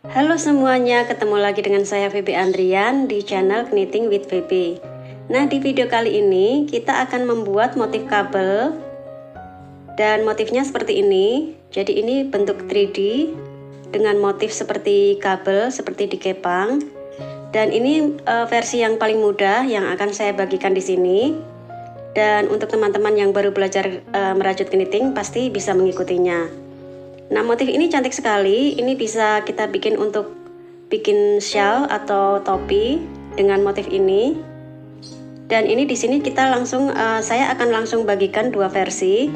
Halo semuanya, ketemu lagi dengan saya Feby Andrian di channel Knitting with Feby. Nah, di video kali ini kita akan membuat motif kabel dan motifnya seperti ini. Jadi ini bentuk 3D dengan motif seperti kabel, seperti dikepang. Dan ini versi yang paling mudah yang akan saya bagikan di sini. Dan untuk teman-teman yang baru belajar merajut knitting pasti bisa mengikutinya. Nah, motif ini cantik sekali. Ini bisa kita bikin untuk bikin shawl atau topi dengan motif ini. Dan ini di sini kita langsung saya akan langsung bagikan dua versi.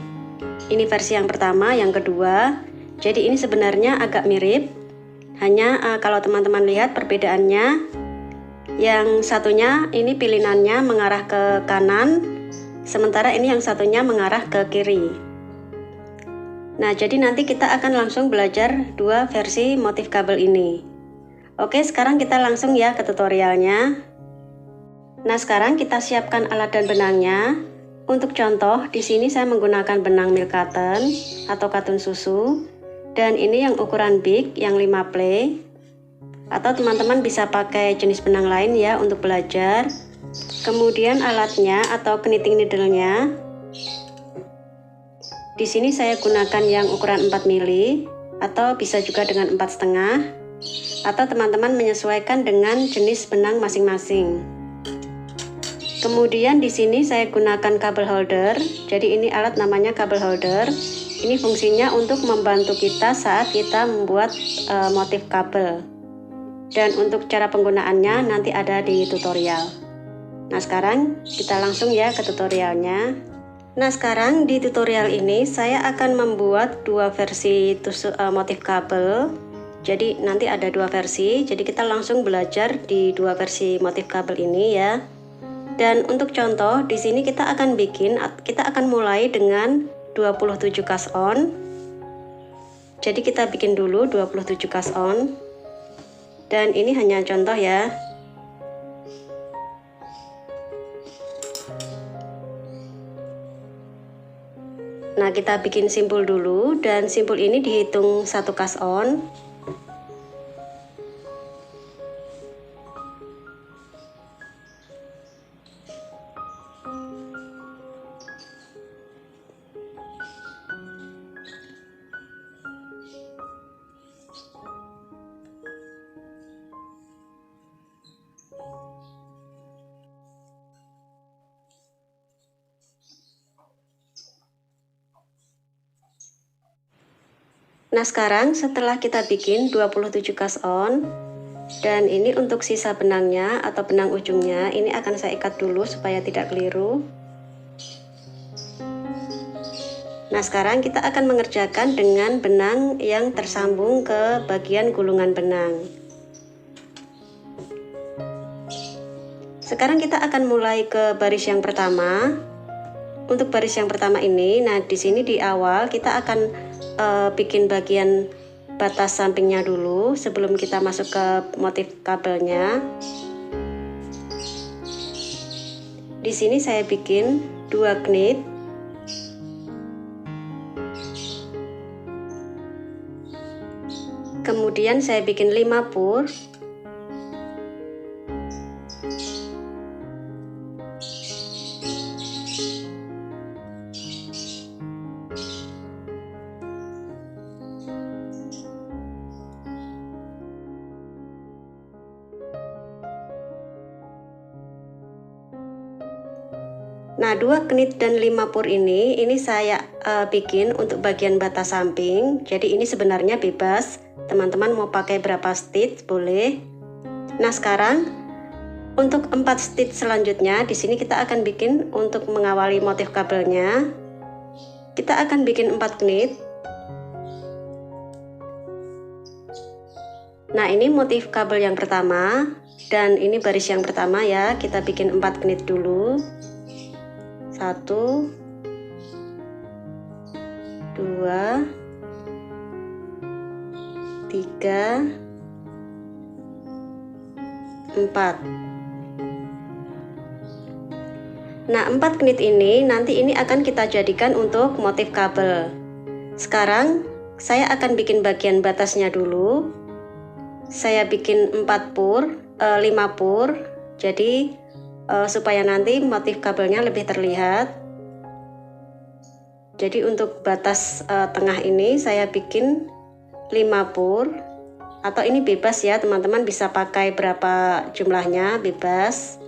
Ini versi yang pertama, yang kedua. Jadi ini sebenarnya agak mirip. Hanya kalau teman-teman lihat perbedaannya, yang satunya ini pilinannya mengarah ke kanan, sementara ini yang satunya mengarah ke kiri. Nah, jadi nanti kita akan langsung belajar dua versi motif kabel ini. Oke, sekarang kita langsung ya ke tutorialnya. Nah, sekarang kita siapkan alat dan benangnya. Untuk contoh, di sini saya menggunakan benang milk cotton atau katun susu. Dan ini yang ukuran big, yang 5 play. Atau teman-teman bisa pakai jenis benang lain ya untuk belajar. Kemudian alatnya atau knitting needle-nya. Di sini saya gunakan yang ukuran 4 mili atau bisa juga dengan 4,5, atau teman-teman menyesuaikan dengan jenis benang masing-masing. Kemudian di sini saya gunakan kabel holder. Jadi ini alat namanya kabel holder. Ini fungsinya untuk membantu kita saat kita membuat motif kabel. Dan untuk cara penggunaannya nanti ada di tutorial. Nah, sekarang kita langsung ya ke tutorialnya. Nah, sekarang di tutorial ini saya akan membuat dua versi motif kabel. Jadi nanti ada dua versi. Jadi kita langsung belajar di dua versi motif kabel ini ya. Dan untuk contoh di sini kita akan mulai dengan 27 cast on. Jadi kita bikin dulu 27 cast on. Dan ini hanya contoh ya. Nah, kita bikin simpul dulu, dan simpul ini dihitung 1 cast on. Nah, sekarang setelah kita bikin 27 cast on, dan ini untuk sisa benangnya atau benang ujungnya, ini akan saya ikat dulu supaya tidak keliru. Nah, sekarang kita akan mengerjakan dengan benang yang tersambung ke bagian gulungan benang. Sekarang kita akan mulai ke baris yang pertama. Untuk baris yang pertama ini, nah di sini di awal kita akan bikin bagian batas sampingnya dulu sebelum kita masuk ke motif kabelnya. Di sini saya bikin 2 knit. Kemudian saya bikin 5 purl. Nah, 2 knit dan 5 purl ini saya bikin untuk bagian batas samping. Jadi ini sebenarnya bebas. Teman-teman mau pakai berapa stitch boleh. Nah, sekarang untuk 4 stitch selanjutnya di sini kita akan bikin untuk mengawali motif kabelnya. Kita akan bikin 4 knit. Nah, ini motif kabel yang pertama dan ini baris yang pertama ya. Kita bikin 4 knit dulu. 1 2 3 4. Nah, 4 knit ini nanti ini akan kita jadikan untuk motif kabel. Sekarang saya akan bikin bagian batasnya dulu. saya bikin 5 pur, jadi supaya nanti motif kabelnya lebih terlihat. Jadi untuk batas tengah ini saya bikin 5 pur, atau ini bebas ya teman-teman, bisa pakai berapa jumlahnya, bebas.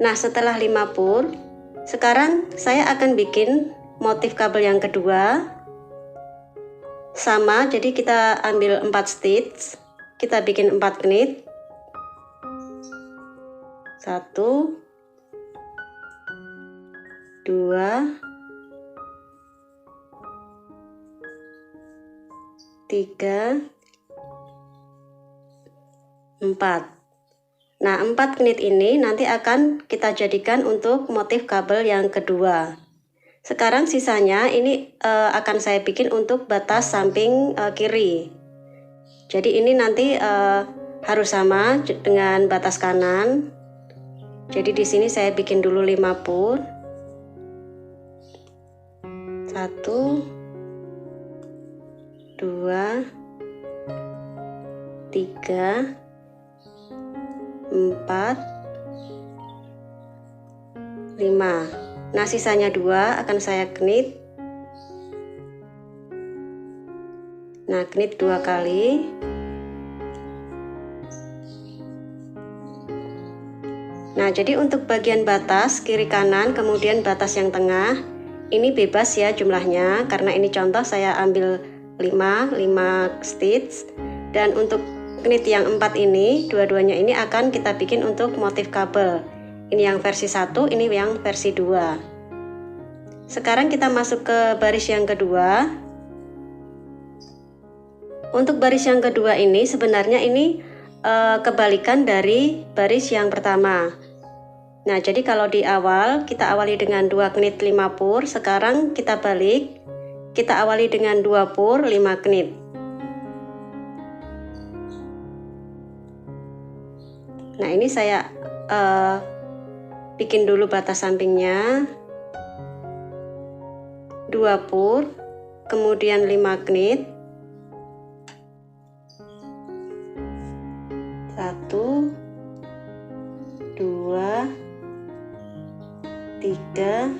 Nah, setelah 5 pur, sekarang saya akan bikin motif kabel yang kedua. Sama, jadi kita ambil 4 stitch, kita bikin 4 knit. 1 2 3 4. Nah, 4 knit ini nanti akan kita jadikan untuk motif kabel yang kedua. Sekarang sisanya ini akan saya bikin untuk batas samping kiri. Jadi ini nanti harus sama dengan batas kanan. Jadi di sini saya bikin dulu 5 pur. 1 2 3 4 5. Nah, sisanya 2 akan saya knit. Nah, knit 2 kali. Nah, jadi untuk bagian batas kiri kanan kemudian batas yang tengah ini bebas ya jumlahnya, karena ini contoh saya ambil 5 stitch. Dan untuk knit yang 4 ini, dua-duanya ini akan kita bikin untuk motif kabel. Ini yang versi 1, ini yang versi 2. Sekarang kita masuk ke baris yang kedua. Untuk baris yang kedua ini sebenarnya ini kebalikan dari baris yang pertama. Nah, jadi kalau di awal kita awali dengan 2 knit 5 pur, sekarang kita balik, kita awali dengan 2 pur 5 knit. Nah, ini saya bikin dulu batas sampingnya. 2 pur, kemudian 5 knit. 1 2 3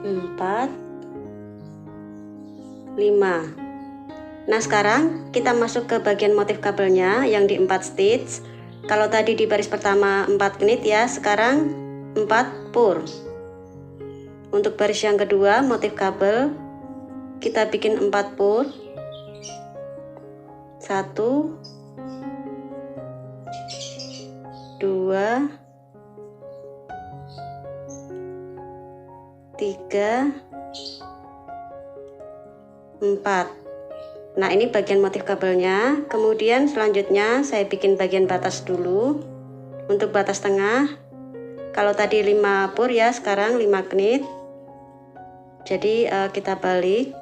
4 5. Nah, sekarang kita masuk ke bagian motif kabelnya yang di 4 stitch. Kalau tadi di baris pertama 4 knit ya, sekarang 4 pur. Untuk baris yang kedua motif kabel kita bikin 4 pur. 1 2 3 4. Nah, ini bagian motif kabelnya. Kemudian selanjutnya saya bikin bagian batas dulu. Untuk batas tengah, kalau tadi 5 pur ya, sekarang 5 knit. Jadi kita balik.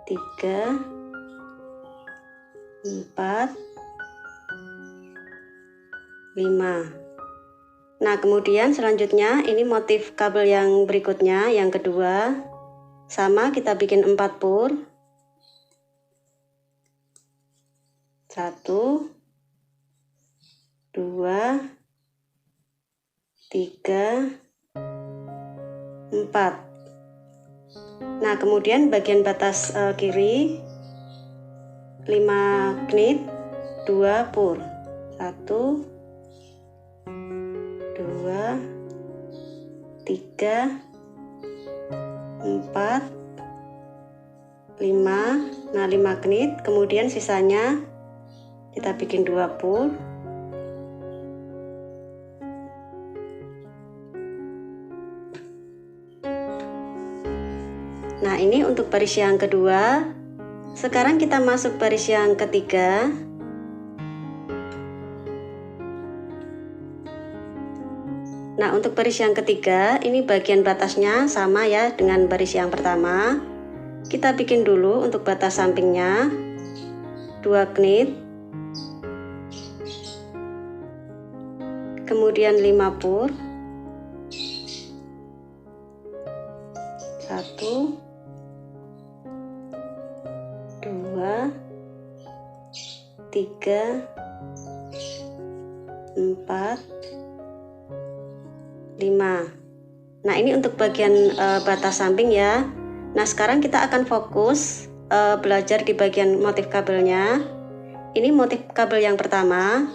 3 4 5. Nah, kemudian selanjutnya ini motif kabel yang berikutnya, yang kedua. Sama, kita bikin 4 pur. 1 2 3 4. Nah, kemudian bagian batas kiri 5 knit 2 pur. 1 2 3 4 5. Nah, 5 knit, kemudian sisanya kita bikin 2 pur. Nah, ini untuk baris yang kedua. Sekarang kita masuk baris yang ketiga. Nah, untuk baris yang ketiga, ini bagian batasnya sama ya dengan baris yang pertama. Kita bikin dulu untuk batas sampingnya 2 knit. Kemudian 5 pur. 1, 2, 3, 4, 5. Nah, ini untuk bagian batas samping ya. Nah, sekarang kita akan fokus belajar di bagian motif kabelnya. Ini motif kabel yang pertama.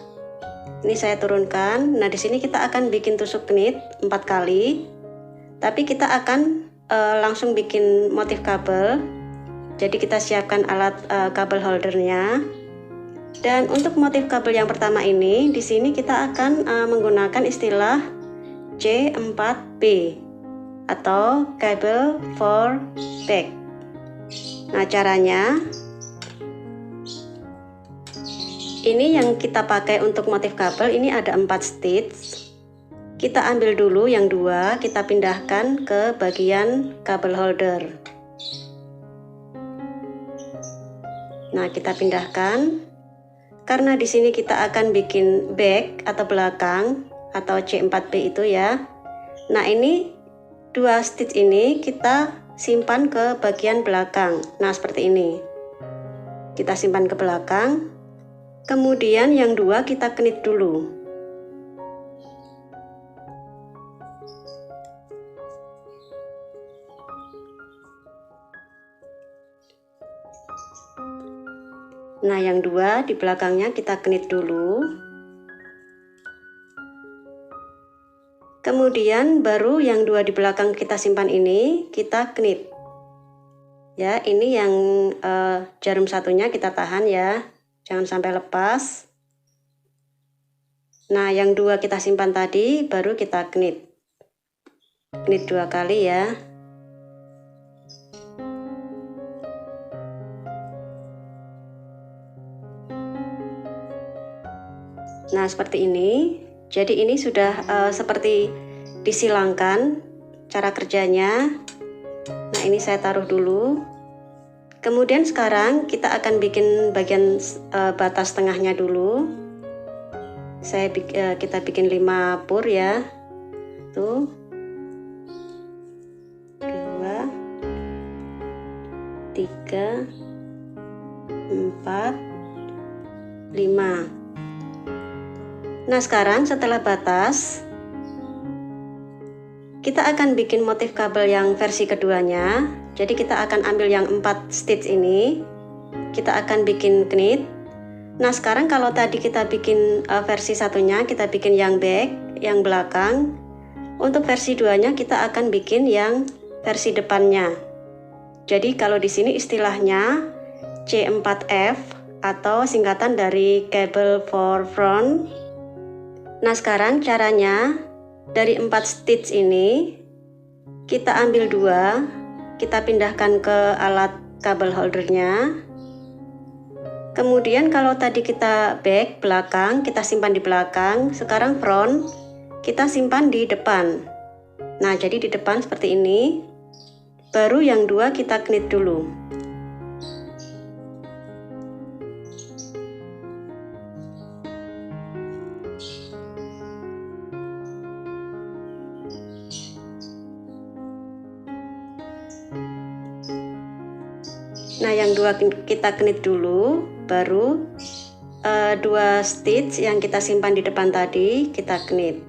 Ini saya turunkan. Nah, di sini kita akan bikin tusuk knit 4 kali. Tapi kita akan langsung bikin motif kabel. Jadi kita siapkan alat kabel holdernya. Dan untuk motif kabel yang pertama ini, di sini kita akan menggunakan istilah C4B atau cable for back. Nah, caranya ini yang kita pakai untuk motif kabel ini ada 4 stitch. Kita ambil dulu yang 2, kita pindahkan ke bagian kabel holder. Nah, kita pindahkan karena di sini kita akan bikin back atau belakang atau C4B itu ya. Nah, ini 2 stitch ini kita simpan ke bagian belakang. Nah, seperti ini. Kita simpan ke belakang. Kemudian yang 2 kita knit dulu. Nah, yang 2 di belakangnya kita knit dulu. Kemudian baru yang 2 di belakang kita simpan ini kita knit. Ya, ini yang jarum satunya kita tahan ya. Jangan sampai lepas. Nah, yang 2 kita simpan tadi baru kita knit. Knit 2 kali ya. Nah, seperti ini. Jadi ini sudah seperti disilangkan cara kerjanya. Nah, ini saya taruh dulu. Kemudian sekarang kita akan bikin bagian batas tengahnya dulu. Kita bikin 5 pur ya. Tuh. 2, 3, 4, 5. Nah, sekarang setelah batas, kita akan bikin motif kabel yang versi keduanya. Jadi kita akan ambil yang 4 stitch ini, kita akan bikin knit. Nah, sekarang kalau tadi kita bikin versi satunya, kita bikin yang back, yang belakang. Untuk versi 2-nya kita akan bikin yang versi depannya. Jadi kalau di sini istilahnya C4F atau singkatan dari cable for front. Nah, sekarang caranya dari 4 stitch ini kita ambil 2, kita pindahkan ke alat kabel holdernya. Kemudian kalau tadi kita back belakang, kita simpan di belakang. Sekarang front kita simpan di depan. Nah, jadi di depan seperti ini. Baru yang 2 kita knit dulu. Nah, yang 2 kita knit dulu, baru 2 stitch yang kita simpan di depan tadi kita knit.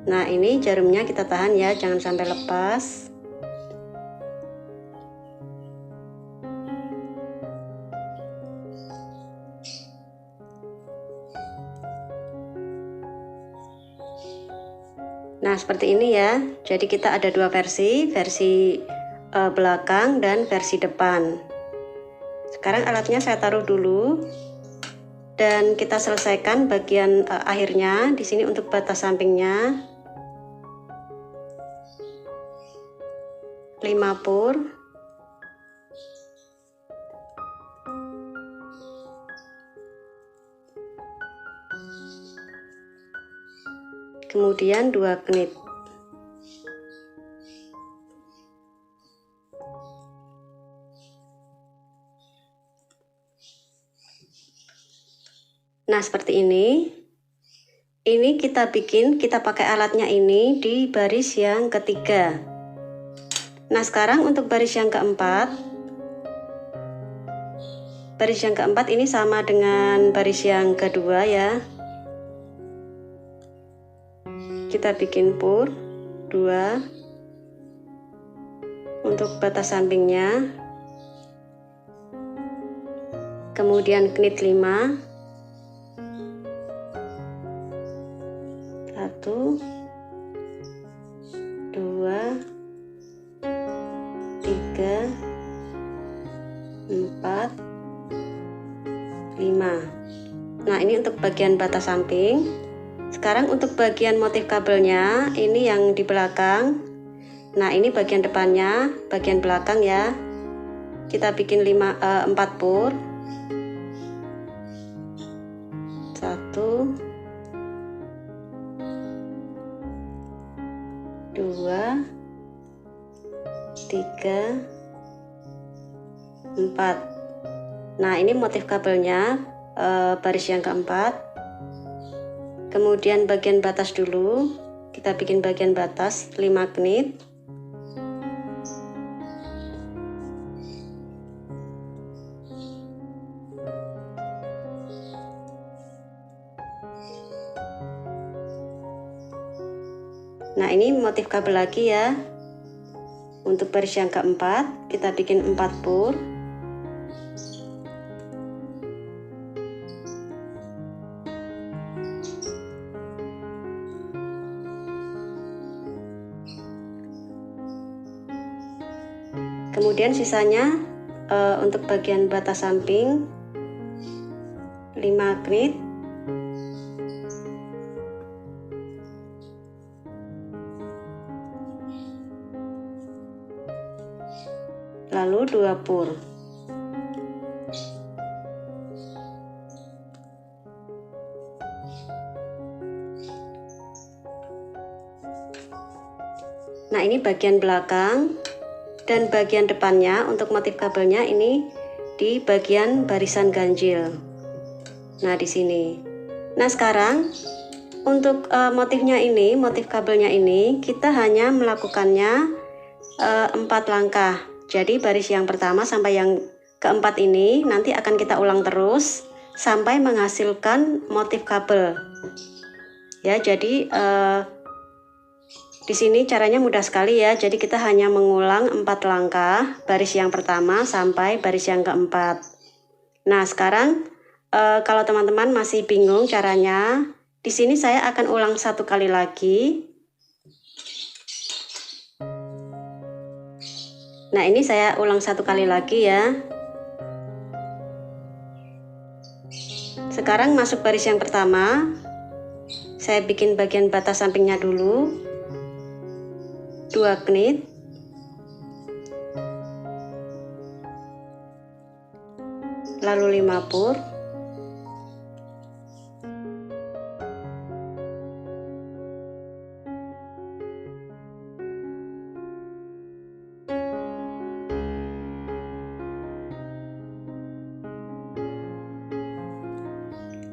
Nah, ini jarumnya kita tahan ya, jangan sampai lepas. Nah, seperti ini ya. Jadi kita ada 2 versi belakang dan versi depan. Sekarang alatnya saya taruh dulu dan kita selesaikan bagian akhirnya. Di sini untuk batas sampingnya 5 pur. Kemudian 2 knit. Nah, seperti ini. Ini kita pakai alatnya ini di baris yang ketiga. Nah, sekarang untuk baris yang keempat. Baris yang keempat ini sama dengan baris yang kedua ya. Kita bikin pur 2. Untuk batas sampingnya. Kemudian knit 5. 1 2 3 4 5. Nah, ini untuk bagian batas samping. Sekarang untuk bagian motif kabelnya, ini yang di belakang. Nah, ini bagian depannya, bagian belakang ya. Kita bikin 4 pur. 1 2 3 4. Nah, ini motif kabelnya, baris yang keempat. Kemudian bagian batas dulu, kita bikin bagian batas 5 knit. Nah, ini motif kabel lagi ya. Untuk baris yang keempat, kita bikin 4 pur. Kemudian sisanya untuk bagian batas samping 5 knit. Lalu 2 pur. Nah, ini bagian belakang dan bagian depannya untuk motif kabelnya ini di bagian barisan ganjil. Nah, di sini. Nah, sekarang untuk motifnya ini, motif kabelnya ini kita hanya melakukannya 4 langkah. Jadi baris yang pertama sampai yang keempat ini nanti akan kita ulang terus sampai menghasilkan motif kabel. Ya, jadi di sini caranya mudah sekali ya. Jadi kita hanya mengulang 4 langkah baris yang pertama sampai baris yang keempat. Nah, sekarang kalau teman-teman masih bingung caranya, di sini saya akan ulang 1 kali lagi. Nah, ini saya ulang 1 kali lagi ya. Sekarang masuk baris yang pertama. Saya bikin bagian batas sampingnya dulu. 2 knit. Lalu 5 pur.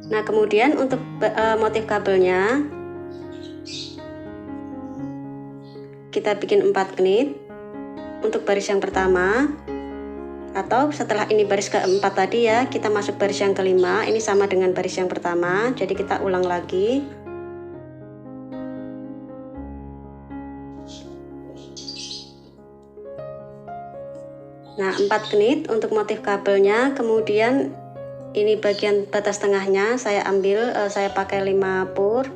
Nah, kemudian untuk motif kabelnya kita bikin 4 knit untuk baris yang pertama, atau setelah ini baris keempat tadi ya, kita masuk baris yang kelima. Ini sama dengan baris yang pertama, jadi kita ulang lagi. Nah, 4 knit untuk motif kabelnya. Kemudian ini bagian batas tengahnya saya ambil, saya pakai 5 pur.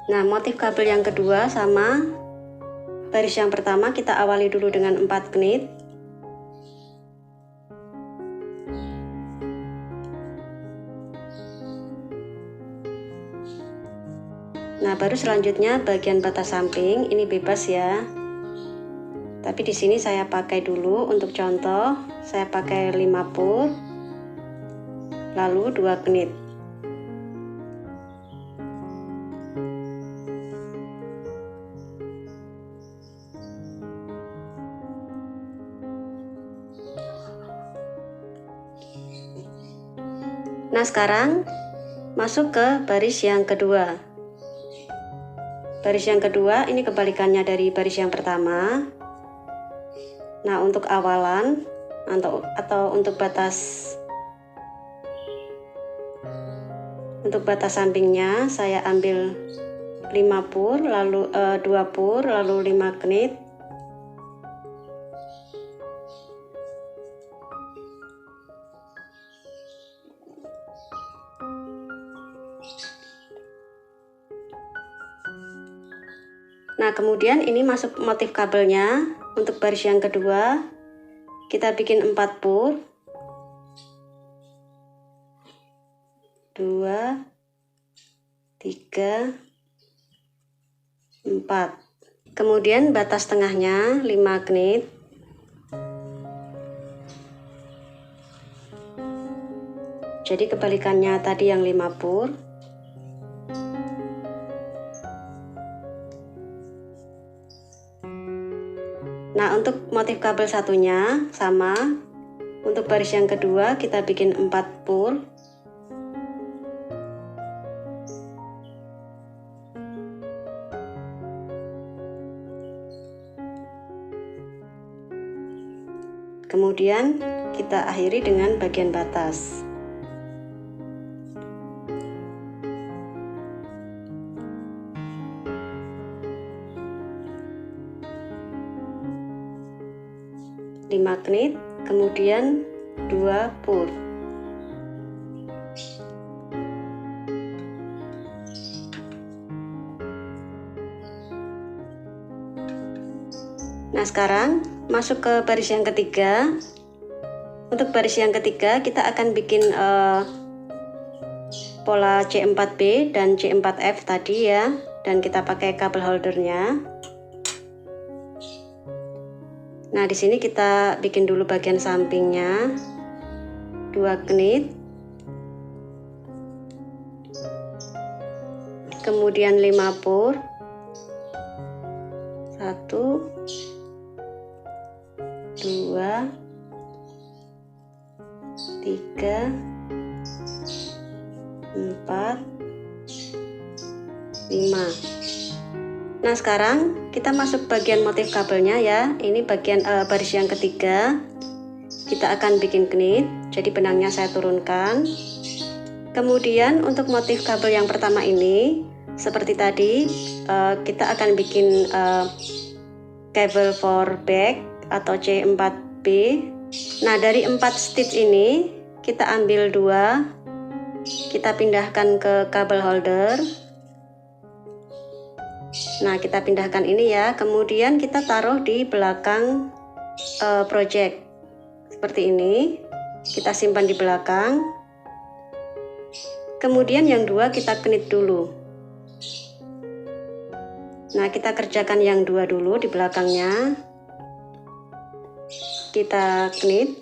Nah, motif kabel yang kedua sama baris yang pertama kita awali dulu dengan 4 knit. Nah, baru selanjutnya bagian batas samping ini bebas ya. Tapi di sini saya pakai dulu untuk contoh, saya pakai 5 pur. Lalu 2 knit. Nah, sekarang masuk ke baris yang kedua. Baris yang kedua ini kebalikannya dari baris yang pertama. Nah, untuk awalan atau untuk batas sampingnya saya ambil 5 pur, lalu 2 pur, lalu 5 knit. Nah, kemudian ini masuk motif kabelnya. Untuk baris yang kedua kita bikin 4 pur, 2, 3, 4. Kemudian batas tengahnya 5 knit. Jadi kebalikannya tadi yang 5 pur. Nah, untuk motif kabel satunya sama. Untuk baris yang kedua kita bikin 4 pur. Kemudian kita akhiri dengan bagian batas. Lima knit, kemudian 2 pur. Nah, sekarang masuk ke baris yang ketiga. Untuk baris yang ketiga kita akan bikin pola C4B dan C4F tadi ya, dan kita pakai kabel holdernya. Nah, di sini kita bikin dulu bagian sampingnya, 2 knit, kemudian 5 pur, 1, 2, 3, 4, 5. Nah, sekarang kita masuk bagian motif kabelnya ya. Ini bagian baris yang ketiga. Kita akan bikin knit. Jadi benangnya saya turunkan. Kemudian untuk motif kabel yang pertama ini, seperti tadi, kita akan bikin cable for back atau C4B. Nah, dari 4 stitch ini kita ambil 2, kita pindahkan ke kabel holder. Nah, kita pindahkan ini ya, kemudian kita taruh di belakang project seperti ini. Kita simpan di belakang. Kemudian yang 2 kita knit dulu. Nah, kita kerjakan yang 2 dulu di belakangnya. Kita knit.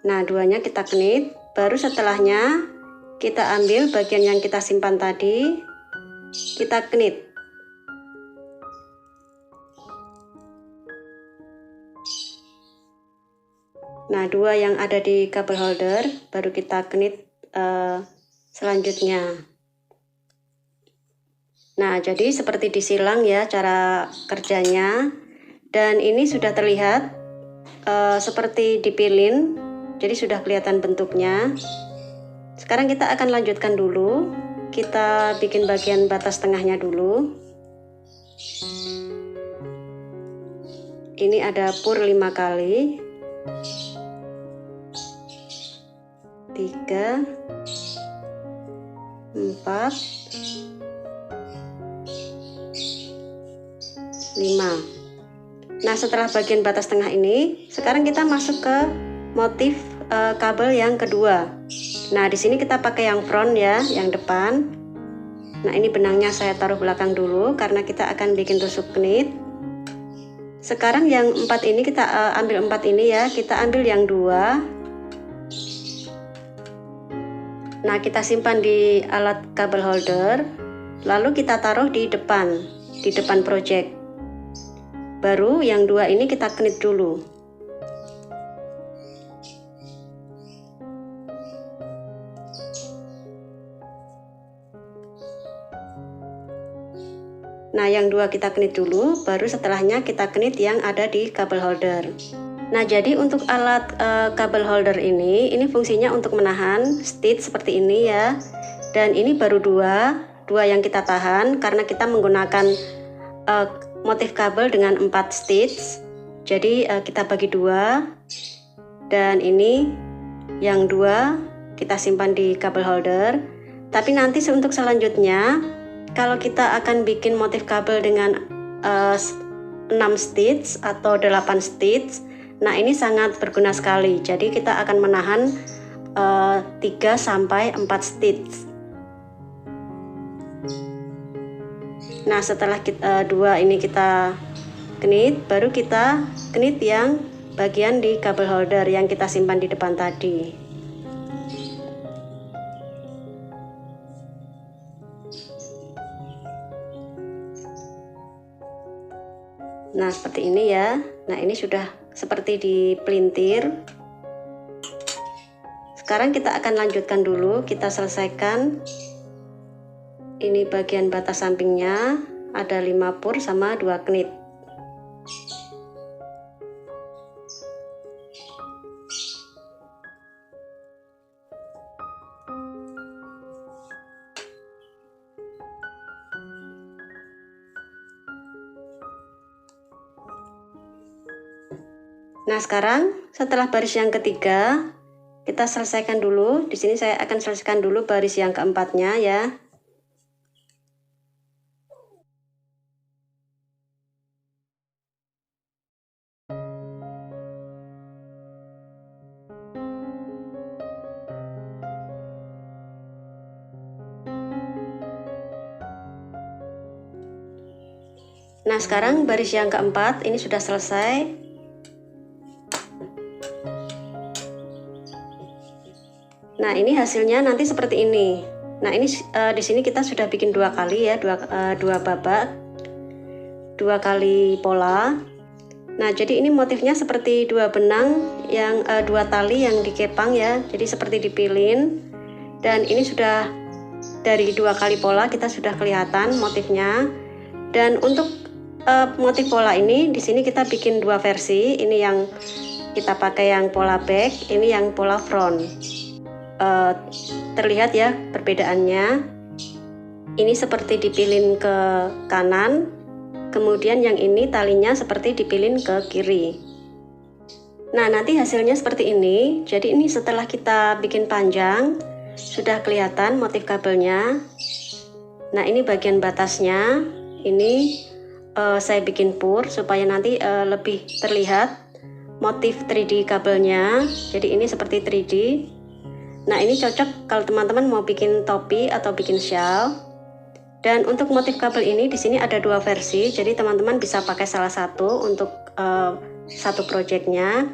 Nah, 2-nya kita knit. Baru setelahnya kita ambil bagian yang kita simpan tadi, kita knit. Nah, 2 yang ada di kabel holder baru kita knit selanjutnya. Nah, jadi seperti disilang ya cara kerjanya, dan ini sudah terlihat seperti dipilin, jadi sudah kelihatan bentuknya. Sekarang kita akan lanjutkan dulu. Kita bikin bagian batas tengahnya dulu. Ini ada pur 5 kali. 3, 4, 5. Nah, setelah bagian batas tengah ini, sekarang kita masuk ke motif kabel yang kedua. Nah, di sini kita pakai yang front ya, yang depan. Nah, ini benangnya saya taruh belakang dulu karena kita akan bikin tusuk knit. Sekarang yang 4 ini kita ambil 4 ini ya, kita ambil yang 2. Nah, kita simpan di alat kabel holder, lalu kita taruh di depan project. Baru yang 2 ini kita knit dulu. Nah, yang dua kita knit dulu, baru setelahnya kita knit yang ada di kabel holder. Nah, jadi untuk alat kabel holder ini fungsinya untuk menahan stitch seperti ini ya. Dan ini baru dua yang kita tahan karena kita menggunakan motif kabel dengan 4 stitch. Jadi kita bagi dua. Dan ini yang dua kita simpan di kabel holder. Tapi nanti untuk selanjutnya, kalau kita akan bikin motif kabel dengan 6 stitch atau 8 stitch, nah ini sangat berguna sekali. Jadi kita akan menahan 3 sampai 4 stitch. Nah, setelah dua ini kita knit, baru kita knit yang bagian di kabel holder yang kita simpan di depan tadi. Nah, seperti ini ya. Nah, ini sudah seperti dipelintir. Sekarang kita akan lanjutkan dulu, kita selesaikan. Ini bagian batas sampingnya, ada 5 pur sama 2 knit. Nah, sekarang setelah baris yang ketiga, kita selesaikan dulu. Di sini saya akan selesaikan dulu baris yang keempatnya ya. Nah, sekarang baris yang keempat ini sudah selesai. Nah, ini hasilnya nanti seperti ini. Nah, ini di sini kita sudah bikin 2 kali ya, dua babak, 2 kali pola. Nah, jadi ini motifnya seperti 2 benang yang 2 tali yang dikepang ya. Jadi seperti dipilin. Dan ini sudah dari 2 kali pola kita sudah kelihatan motifnya. Dan untuk motif pola ini di sini kita bikin 2 versi. Ini yang kita pakai yang pola back, ini yang pola front. Terlihat ya perbedaannya. Ini seperti dipilin ke kanan, kemudian yang ini talinya seperti dipilin ke kiri. Nah, nanti hasilnya seperti ini. Jadi ini setelah kita bikin panjang, sudah kelihatan motif kabelnya. Nah, ini bagian batasnya. Ini saya bikin pur supaya nanti lebih terlihat motif 3D kabelnya. Jadi ini seperti 3D. Nah, ini cocok kalau teman-teman mau bikin topi atau bikin shawl. Dan untuk motif kabel ini di sini ada 2 versi. Jadi teman-teman bisa pakai salah satu untuk satu projectnya,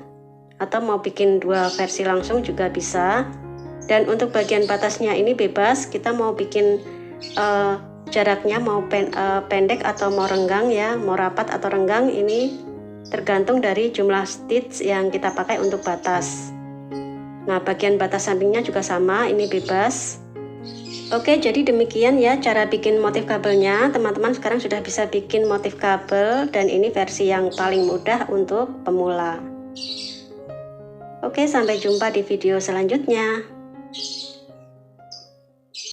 atau mau bikin 2 versi langsung juga bisa. Dan untuk bagian batasnya ini bebas. Kita mau bikin jaraknya mau pendek atau mau renggang ya, mau rapat atau renggang, ini tergantung dari jumlah stitch yang kita pakai untuk batas. Nah, bagian batas sampingnya juga sama, ini bebas. Oke, jadi demikian ya cara bikin motif kabelnya. Teman-teman sekarang sudah bisa bikin motif kabel, dan ini versi yang paling mudah untuk pemula. Oke, sampai jumpa di video selanjutnya.